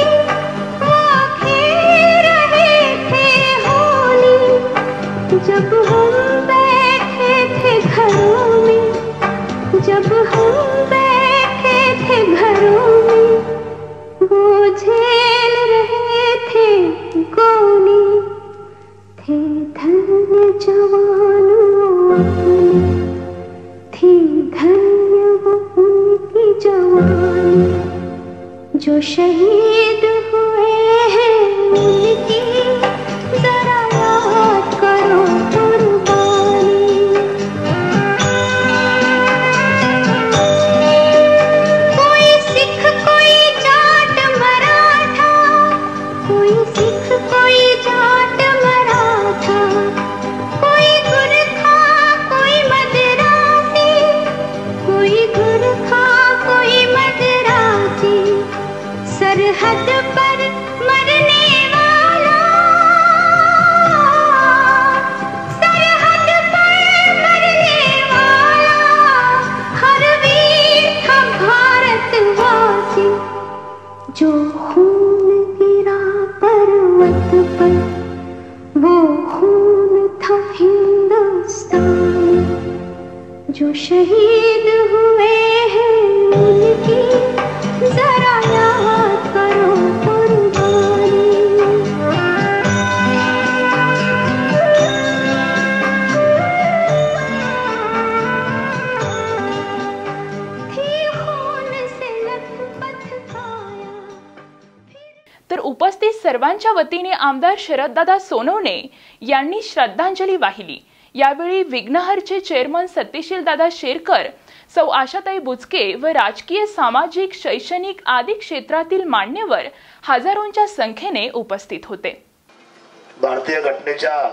Speaker 2: वो खेल रहे थे होली, जब हम बैठे थे घरों में, जब हम बैठे थे घरों में, वो झेल रहे थे गोली, थे धन्य जवानों अपने, थी धन्य वो उनकी जवानी जो शहीद हुए हैं उनकी जरा याद करो कुर्बानी। कोई सिख कोई जाट मराठा, कोई सिख कोई जाट मराठा, कोई गुरखा कोई मदरासी, कोई गुरखा कोई मदरासी, सरहद पर मरने वाला, सरहद पर मरने वाला, हर वीर था भारतवासी, जो खून गिरा पर्वत पर वो खून था हिंदुस्तानी, जो शहीद हुए हैं उनकी जरा याद करो कुर्बानी। थी खून से लथपथ काया।
Speaker 1: तर उपस्थित सर्वांच्या वतीने आमदार शरददादा सोनवणे यांनी श्रद्धांजली वाहिली। यावेळी विघ्नहरचे चेअरमन सत्यशीलदादा शेरकर, सौ आशाताई बुचके व राजकीय सामाजिक शैक्षणिक आदी क्षेत्रातील मान्यवर हजारोंच्या संख्येने उपस्थित होते।
Speaker 12: भारतीय घटनेच्या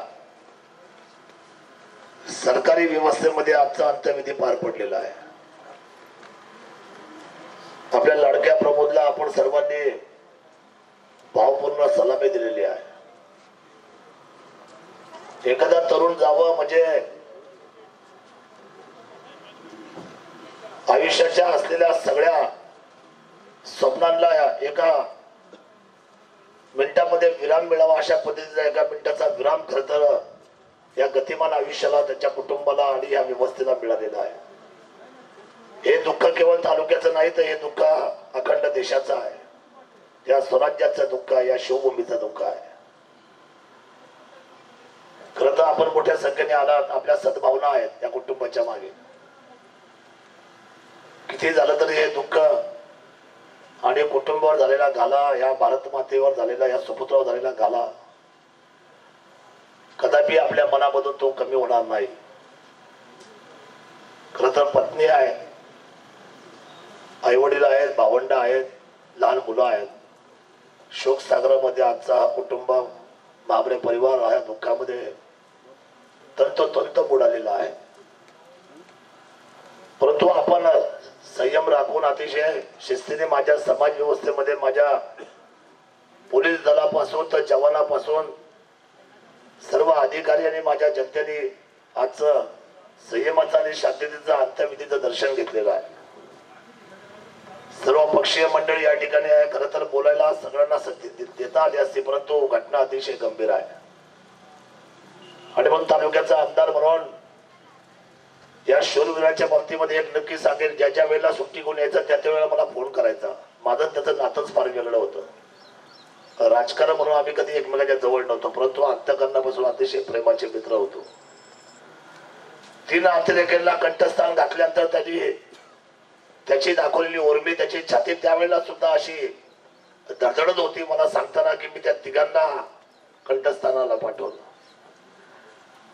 Speaker 12: सरकारी व्यवस्थेमध्ये आजचा अंत्यविधी पार पडलेला आहे। आपल्या लाडक्या प्रमोदला आपण सर्वांनी भावपूर्ण सलामी दिलेली आहे। एखादा तरुण जावं म्हणजे आयुष्याच्या असलेल्या सगळ्या स्वप्नांना एका मिनिटामध्ये विराम मिळावा अशा पद्धतीचा एका मिनिटाचा विराम खरं तर या गतिमान आयुष्याला, त्याच्या कुटुंबाला आणि या व्यवस्थेला मिळालेला आहे। हे दुःख केवळ तालुक्याचं नाही तर हे दुःख अखंड देशाचं आहे, या स्वराज्याचं दुःख आहे, या शिवभूमीचं दुःख आहे। खरं तर आपण मोठ्या संख्येने आलात, आपल्या सद्भावना आहेत या कुटुंबाच्या मागे। किती झालं तरी हे दुःख आणि कुटुंबावर झालेला घाला, या भारत मातेवर झालेला, या सुपुत्रावर झालेला घाला कदापि आपल्या मनामधून तो कमी होणार नाही। खरं तर पत्नी आहे, आई वडील आहेत, भावंड आहेत, लहान मुलं आहेत। शोक सागरामध्ये आजचा हा कुटुंब महाबरे परिवार या दुःखामध्ये तंतोतंत बुडालेला आहे। परंतु आपण संयम राखून अतिशय शिस्तीने माझ्या समाज व्यवस्थेमध्ये, माझ्या पोलीस दलापासून तर जवानापासून सर्व अधिकारी आणि माझ्या जनतेने आजचं संयमाचं आणि शांततेचं अंत्यविधीचं दर्शन घेतलेलं आहे। सर्व पक्षीय मंडळी या ठिकाणी आहे। खरं तर बोलायला सगळ्यांना संधी देता आली असती, परंतु घटना अतिशय गंभीर आहे। आणि म्हणून तालुक्याचा आमदार म्हणून या शूरवीराच्या बाबतीमध्ये एक नक्की सांगेल, ज्या ज्या वेळेला सुट्टी घेऊन यायचं त्या वेळेला मला फोन करायचा। माझं त्याचं नातंच फार वेगळं होतं। राजकारण म्हणून आम्ही कधी एकमेकांच्या जवळ नव्हतो, परंतु अंतकरणापासून अतिशय प्रेमाचे मित्र होतो। 3 अतिरेक्यांना कंठस्थान घातल्यानंतर त्याची दाखवलेली उर्मी, त्याची छाती त्यावेळेला सुद्धा अशी धडधडत होती मला सांगताना की मी त्या तिघांना कंठस्थानाला पाठवलं।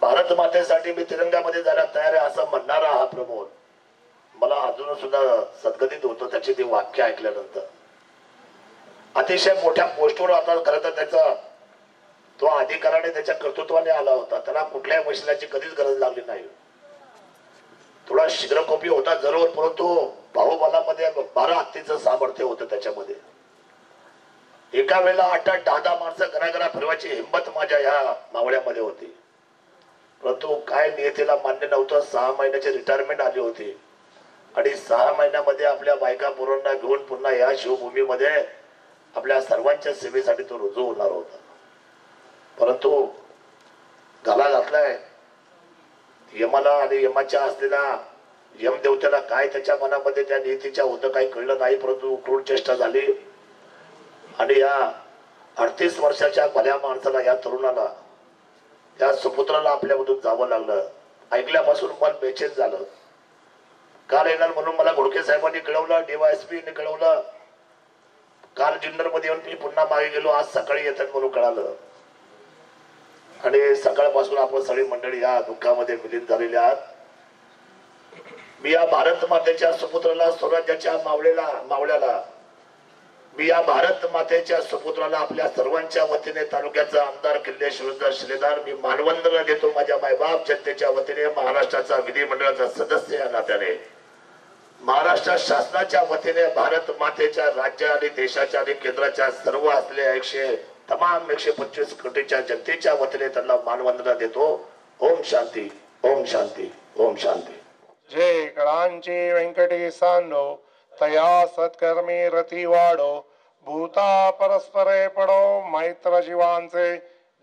Speaker 12: भारत मातेसाठी मी तिरंगामध्ये जायला तयार आहे असं म्हणणारा हा प्रमोद मला अजून सुद्धा सद्गतीत होतो त्याचे ते वाक्य ऐकल्यानंतर। अतिशय मोठ्या पोस्टवर आता खरं तर त्याचा तो अधिकाराने त्याच्या कर्तृत्वाने आला होता. त्याला कुठल्याही मशिलाची कधीच गरज लागली नाही. थोडा शीघ्रकोपी होता जरूर, परंतु बाहुबलामध्ये 12 हत्तीचं सामर्थ्य होतं त्याच्यामध्ये. एका वेळेला 8-8, 10-10 माणसं घराघरा फिरवायची हिंमत माझ्या या मावळ्यामध्ये होती. परंतु काय नियतीला मान्य नव्हतं. 6 महिन्याची रिटायरमेंट आली होती आणि 6 महिन्यामध्ये आपल्या बायका पोरांना घेऊन पुन्हा या शिवभूमीमध्ये आपल्या सर्वांच्या सेवेसाठी तो रुजू होणार होता. परंतु गाला घातलाय यमाला आणि यमाच्या असलेल्या यमदेवतेला. काय त्याच्या मनामध्ये त्या नियतीच्या होतं काही कळलं नाही, परंतु क्रूर चेष्टा झाली आणि या 38 वर्षाच्या भल्या माणसाला, या तरुणाला, त्या सुपुत्राला आपल्यामधून जावं लागलं. ऐकल्यापासून मन बेचैन झालं. काल येणार म्हणून मला घोडके साहेबांनी कळवलं, DYSPने कळवलं. काल जुन्नर मध्ये येऊन मी पुन्हा मागे गेलो. आज सकाळी येतात म्हणून कळालं आणि सकाळपासून आपण सगळी मंडळी या दुःखामध्ये विलीन झालेली आहात. मी या भारत मातेच्या सुपुत्राला, स्वराज्याच्या मावळ्याला, मी या भारत मातेच्या सुपुत्राला आपल्या सर्वांच्या वतीने, तालुक्याचा आमदार किल्ले शिलेदार, मी मानवंदना देतो. माझ्या मायबाप जनतेच्या वतीने, महाराष्ट्राचा विधिमंडळाचा सदस्य या नात्याने, महाराष्ट्र शासनाच्या वतीने, भारत मातेच्या राज्य आणि देशाच्या आणि केंद्राच्या सर्व असलेल्या तमाम 125 कोटीच्या जनतेच्या वतीने त्यांना मानवंदना देतो. ओम शांती, ओम शांती, ओम शांती.
Speaker 8: जय गणांची व्यंकटी सांडो, तया सत्कर्मी रती वाढो, भूता परस्परे पडो, मैत्र जीवांचे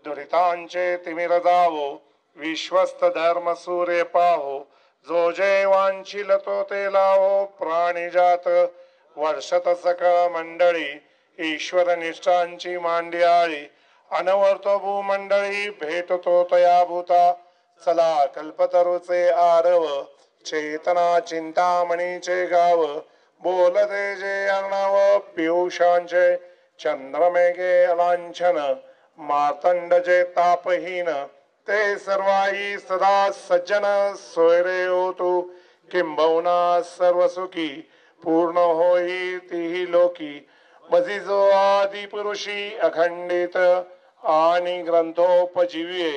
Speaker 8: दुरितांचे तिमिर जावो, विश्वस्त धर्म सूर्य पाहो, जो जय वांछिल तो ते लावो, प्राणीजात वर्षत सकळ मंडळी, ईश्वर निष्ठांची मांडियाळी, अनवर्तो भूमंडळी, भेटतो तया भूता, चला कल्पतरूचे आरव, चेतना चिंतामणीचे गाव, बोलते जे अर्णव, पियुषांचे चंद्रमेघे अलांछन, मातंड जे तापहीन, ते सर्वाही सदा सज्जन, सोयरे होतु किंबहुना सर्व सुखी, पूर्ण होई तिही लोकी, मजी जो आदि पुरुषी अखंडित आणि ग्रंथोपजीवे,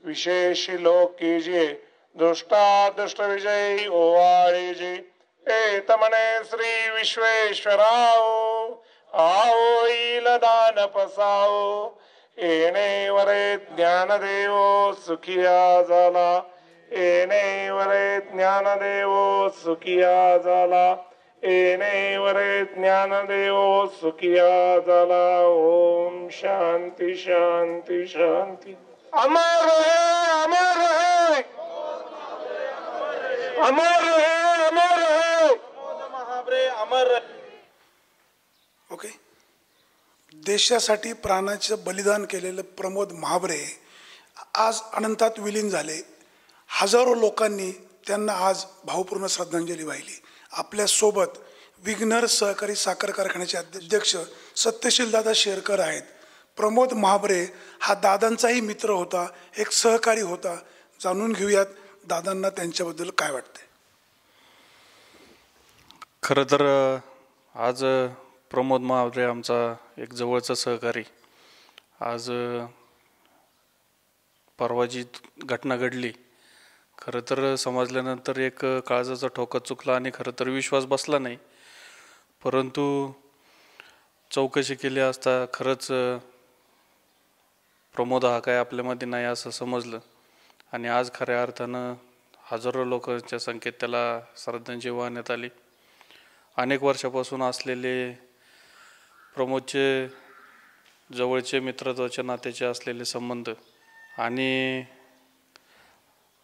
Speaker 8: विशेष लोक कीजिए, दुष्टा दुष्ट विजयी ओवाळी जी, एत मने श्री विश्वेश्वराओ, आओ इल दान पसाओ, येणे वरे ज्ञानदेवो सुखिया झाला, येणे वरे ज्ञानदेवो सुखिया झाला, येणे वरे ज्ञानदेवो सुखिया झाला. ओम शांती शांती शांती. अमर है, अमर है, अमर है, अमर है, महाबरे अमर.
Speaker 3: ओके. देशासाठी प्राणाचं बलिदान केलेलं प्रमोद महाबरे आज अनंतात विलीन झाले. हजारो लोकांनी त्यांना आज भावपूर्ण श्रद्धांजली वाहिली. आपल्यासोबत विघ्नर सहकारी साखर कारखान्याचे अध्यक्ष सत्यशील दादा शेरकर आहेत. प्रमोद महाबरे हा दादांचाही मित्र होता, एक सहकारी होता. जाणून घेऊयात दादांना त्यांच्याबद्दल काय वाटते.
Speaker 7: खरं तर आज प्रमोद महाबरे आमचा एक जवळचा सहकारी. आज परवा जी घटना घडली, खरं तर समजल्यानंतर एक काळजाचा ठोका चुकला आणि खरं तर विश्वास बसला नाही. परंतु चौकशी केली असता खरंच प्रमोद हा काय आपल्यामध्ये नाही असं समजलं आणि आज खऱ्या अर्थानं हजारो लोकांच्या संख्येत त्याला श्रद्धांजली वाहण्यात आली. अनेक वर्षापासून असलेले प्रमोदचे जवळचे मित्रत्वाच्या नात्याचे असलेले संबंध आणि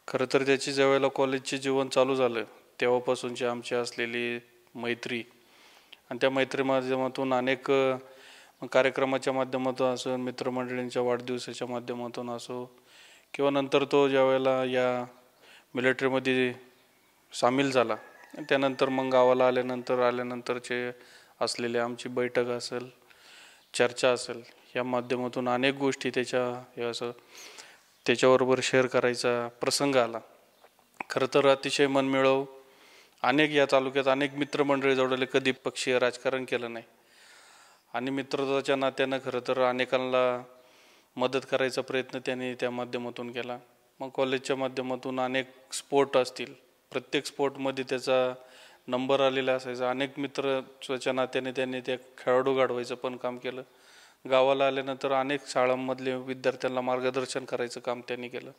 Speaker 7: खरं तर त्याची ज्यावेळेला कॉलेजचे जीवन चालू झालं तेव्हापासूनची आमची असलेली मैत्री आणि त्या मैत्री माध्यमातून अनेक कार्यक्रमाच्या माध्यमातून असो, मित्रमंडळींच्या वाढदिवसाच्या माध्यमातून असो किंवा नंतर तो ज्यावेळेला या मिलिटरीमध्ये सामील झाला त्यानंतर मग गावाला आल्यानंतरचे असलेले आमची बैठक असेल, चर्चा असेल, या माध्यमातून अनेक गोष्टी त्याच्याबरोबर शेअर करायचा प्रसंग आला. खरं तर अतिशय मनमिळावू. अनेक या तालुक्यात अनेक मित्रमंडळी जोडले, कधी पक्षीय राजकारण केलं नाही
Speaker 6: आणि मित्रत्वाच्या नात्यानं खरं तर अनेकांना मदत करायचा प्रयत्न त्यांनी त्या माध्यमातून केला. मग कॉलेजच्या माध्यमातून अनेक स्पोर्ट असतील, प्रत्येक स्पोर्टमध्ये त्याचा नंबर आलेला असायचा. अनेक मित्रत्वाच्या नात्याने त्यांनी त्या खेळाडू घडवायचं पण काम केलं. गावाला आल्यानंतर अनेक शाळांमधले विद्यार्थ्यांना मार्गदर्शन करायचं काम त्यांनी केलं.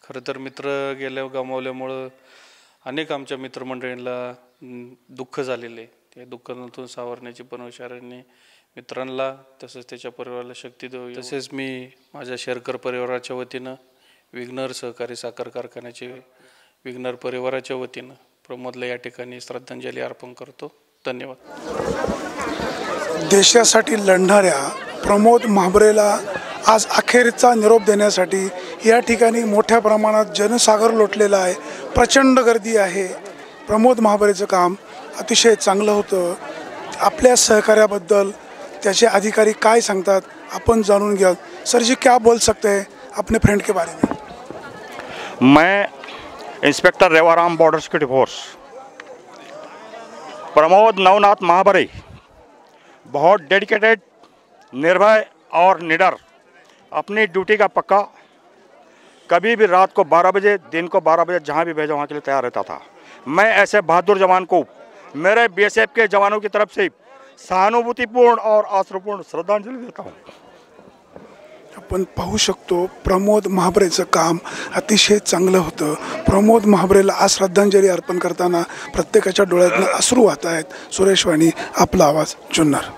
Speaker 6: खरं तर मित्र गमावल्यामुळं अनेक आमच्या मित्रमंडळींना दुःख झालेलं आहे. त्या दुःखातून सावरण्याची पण हुशारीने मित्रांना तसंच त्याच्या परिवाराला शक्ती देऊ. तसेच मी माझ्या शेरकर परिवाराच्या वतीनं विघ्नर सहकारी साखर कारखान्याचे विघ्नर परिवाराच्या वतीनं प्रमोदला या ठिकाणी श्रद्धांजली अर्पण करतो. धन्यवाद.
Speaker 3: देशासाठी लढणाऱ्या प्रमोद महाबरेला आज अखेरचा निरोप देण्यासाठी या ठिकाणी मोठ्या प्रमाणात जनसागर लोटलेला आहे. प्रचंड गर्दी आहे. प्रमोद महाबरेचं काम अतिशय चांगलं होतं. आपल्या सहकार्याबद्दल त्याचे अधिकारी काय सांगतात आपण जाणून घ्या. सर जी क्या बोल सकते हैं अपने फ्रेंड के बारे में?
Speaker 18: मैं inspector Rewaram border security force Pramod Navnath Mahabare बहुत डेडिकेटेड, निर्भय और निडर, अपनी ड्यूटी का पक्का, कभी भी रात को 12 बजे दिन को 12 बजे जहाँ भी भेजा वहाँ के लिए तैयार रहता था. मैं ऐसे बहादुर जवान को मेरे बीएसएफ के जवानों की तरफ से सहानुभूतिपूर्ण और आश्रुपूर्ण श्रद्धांजलि देता हूँ.
Speaker 3: आपण पाहू शकतो प्रमोद महाबरेचं काम अतिशय चांगलं होतं. प्रमोद महाबरेला आज श्रद्धांजली अर्पण करताना प्रत्येकाच्या डोळ्यातून अश्रू वाहत आहेत. सुरेश वाणी, आपला आवाज, जुन्नर.